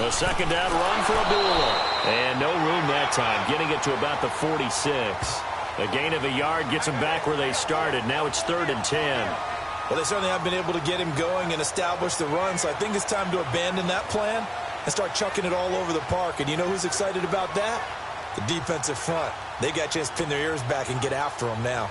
A second down run for Abdullah. And no room that time, getting it to about the 46. A gain of a yard gets them back where they started. Now it's 3rd and 10. Well, they certainly have been able to get him going and establish the run, so I think it's time to abandon that plan and start chucking it all over the park. And you know who's excited about that? The defensive front. They got a chance to pin their ears back and get after him now.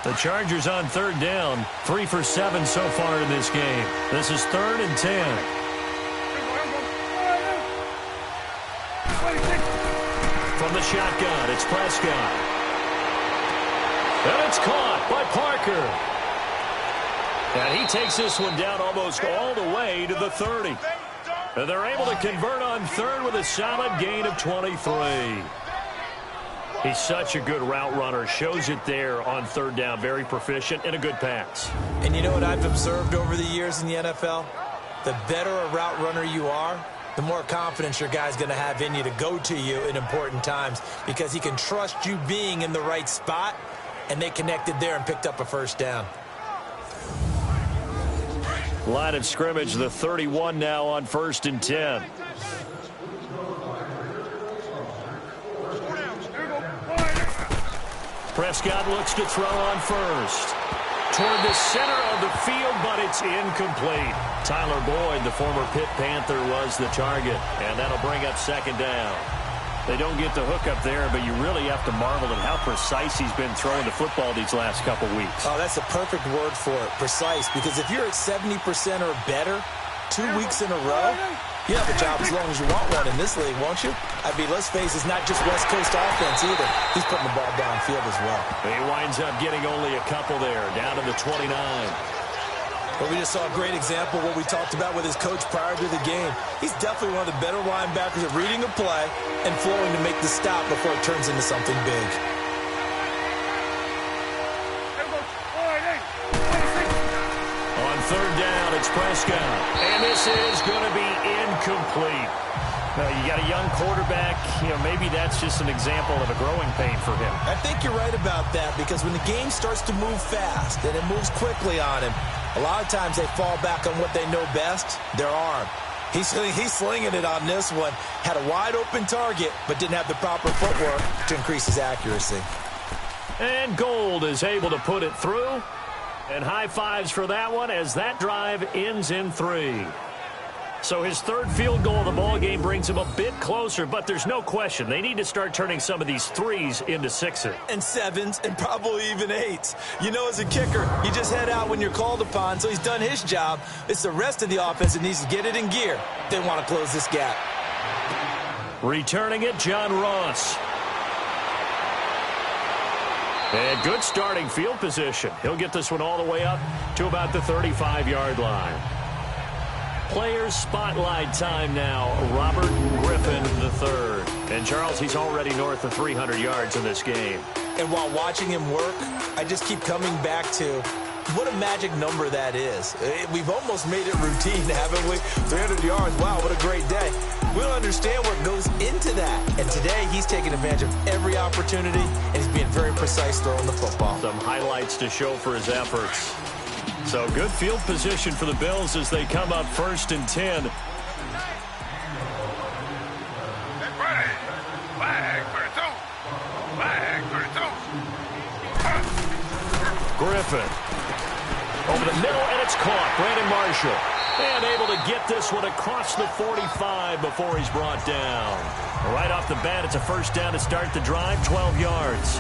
The Chargers on 3rd down, 3 for 7 so far in this game. This is 3rd and 10. From the shotgun, it's Prescott. And it's caught by Parker. And he takes this one down almost all the way to the 30. And they're able to convert on 3rd with a solid gain of 23. He's such a good route runner. Shows it there on 3rd down. Very proficient and a good pass. And you know what I've observed over the years in the NFL? The better a route runner you are, the more confidence your guy's going to have in you to go to you in important times because he can trust you being in the right spot, and they connected there and picked up a 1st down. Line of scrimmage, the 31 now on 1st and 10. Prescott looks to throw on 1st. Toward the center of the field, but it's incomplete. Tyler Boyd, the former Pitt Panther, was the target, and that'll bring up 2nd down. They don't get the hook up there, but you really have to marvel at how precise he's been throwing the football these last couple weeks. Oh, that's a perfect word for it, precise, because if you're at 70% or better 2 weeks in a row, you have a job as long as you want one in this league, won't you? I mean, let's face it, it's not just West Coast offense either. He's putting the ball downfield as well. He winds up getting only a couple there, down to the 29. Well, we just saw a great example of what we talked about with his coach prior to the game. He's definitely one of the better linebackers at reading a play and flowing to make the stop before it turns into something big. On 3rd down, it's Prescott. And this is going to be incomplete. Well, you got a young quarterback. Maybe that's just an example of a growing pain for him. I think you're right about that, because when the game starts to move fast and it moves quickly on him, a lot of times they fall back on what they know best, their arm. He's slinging it on this one. Had a wide-open target, but didn't have the proper footwork to increase his accuracy. And Gold is able to put it through. And high fives for that one as that drive ends in 3. So his third field goal of the ball game brings him a bit closer, but there's no question they need to start turning some of these 3s into 6s. And 7s, and probably even 8s. As a kicker, you just head out when you're called upon, so he's done his job. It's the rest of the offense that needs to get it in gear. They want to close this gap. Returning it, John Ross. And good starting field position. He'll get this one all the way up to about the 35-yard line. Players spotlight time now. Robert Griffin III. And Charles, he's already north of 300 yards in this game. And while watching him work, I just keep coming back to what a magic number that is. We've almost made it routine, haven't we? 300 yards, wow, what a great day. We don't understand what goes into that. And today, he's taking advantage of every opportunity, and he's being very precise throwing the football. Some highlights to show for his efforts. So good field position for the Bills as they come up 1st and 10. Griffin. Over the middle, and it's caught. Brandon Marshall. And able to get this one across the 45 before he's brought down. Right off the bat, it's a first down to start the drive, 12 yards.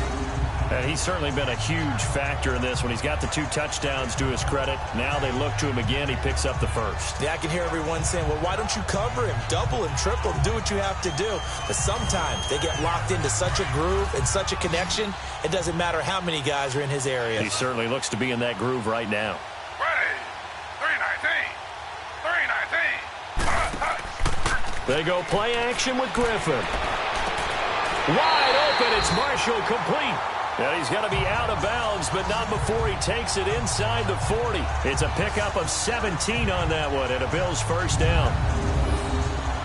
And he's certainly been a huge factor in this when he's got the 2 touchdowns to his credit. Now they look to him again. He picks up the first. Yeah, I can hear everyone saying, well, why don't you cover him? Double him, triple him, do what you have to do. But sometimes they get locked into such a groove and such a connection, it doesn't matter how many guys are in his area. He certainly looks to be in that groove right now. They go play action with Griffin. Wide open. It's Marshall complete. And he's going to be out of bounds, but not before he takes it inside the 40. It's a pickup of 17 on that one, and a Bills first down.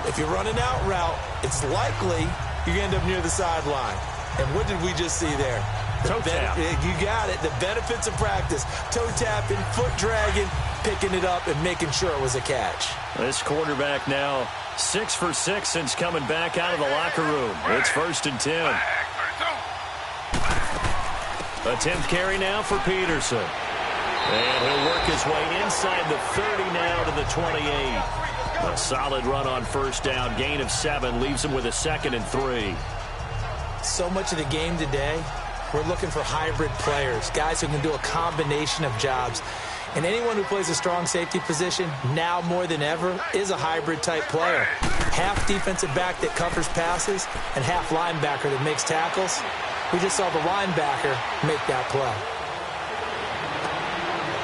If you run an out route, it's likely you end up near the sideline. And what did we just see there? Toe tap. You got it. The benefits of practice. Toe tapping, foot dragging, picking it up, and making sure it was a catch. This quarterback now 6 for 6 since coming back out of the locker room. It's 1st and 10. A 10th carry now for Peterson. And he'll work his way inside the 30 now to the 28. A solid run on first down. Gain of 7 leaves him with a 2nd and 3. So much of the game today, we're looking for hybrid players, guys who can do a combination of jobs. And anyone who plays a strong safety position, now more than ever, is a hybrid-type player. Half defensive back that covers passes and half linebacker that makes tackles. We just saw the linebacker make that play.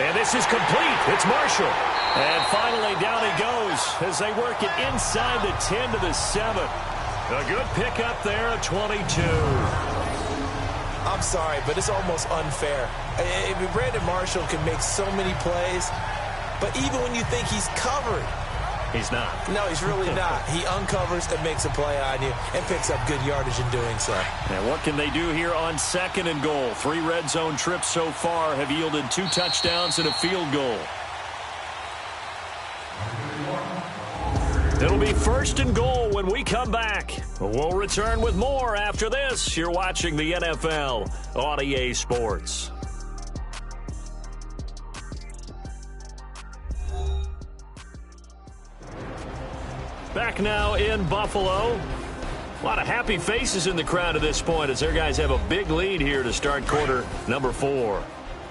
And this is complete. It's Marshall. And finally down he goes as they work it inside the 10 to the 7. A good pickup there, a 22. I'm sorry, but it's almost unfair. Brandon Marshall can make so many plays, but even when you think he's covered, he's not. No, he's really not. He uncovers and makes a play on you and picks up good yardage in doing so. And what can they do here on 2nd and goal? 3 red zone trips so far have yielded 2 touchdowns and a field goal. It'll be 1st and goal when we come back. We'll return with more after this. You're watching the NFL on EA Sports. Back now in Buffalo. A lot of happy faces in the crowd at this point as their guys have a big lead here to start quarter number 4.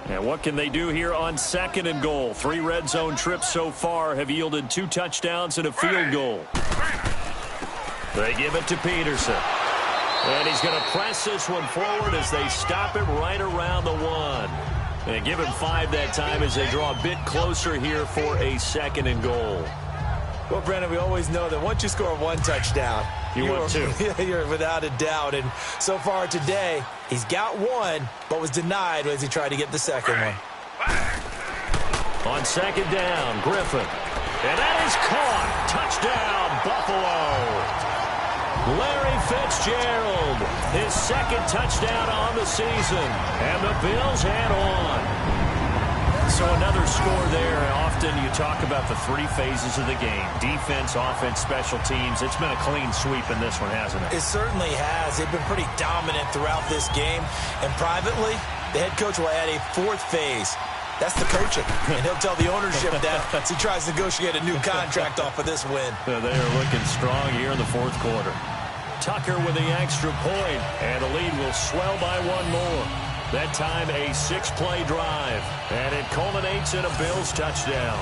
And what can they do here on 2nd and goal? 3 red zone trips so far have yielded 2 touchdowns and a field goal. They give it to Peterson. And he's going to press this one forward as they stop it right around the 1. And give him 5 that time as they draw a bit closer here for a 2nd and goal. Well, Brandon, we always know that once you score 1 touchdown, want 2. You're without a doubt. And so far today, he's got 1, but was denied as he tried to get the 2nd one. On 2nd down, Griffin. And that is caught. Touchdown, Buffalo. Larry Fitzgerald, his second touchdown on the season. And the Bills head on. So another score there. Often you talk about the three phases of the game. Defense, offense, special teams. It's been a clean sweep in this one, hasn't it? It certainly has. They've been pretty dominant throughout this game. And privately, the head coach will add a fourth phase. That's the coaching. And he'll tell the ownership that as he tries to negotiate a new contract off of this win. They are looking strong here in the fourth quarter. Tucker with the extra point, and the lead will swell by one more. That time a 6-play drive, and it culminates in a Bills touchdown.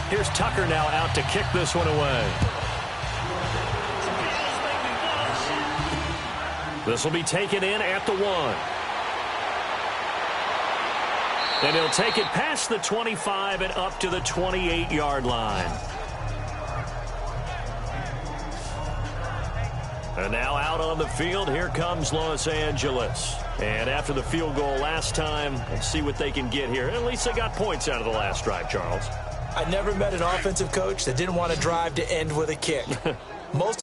Here's Tucker now out to kick this one away. This will be taken in at the 1. And he'll take it past the 25 and up to the 28-yard line. And now out on the field, here comes Los Angeles. And after the field goal last time, let's see what they can get here. At least they got points out of the last drive, Charles. I never met an offensive coach that didn't want to drive to end with a kick. Most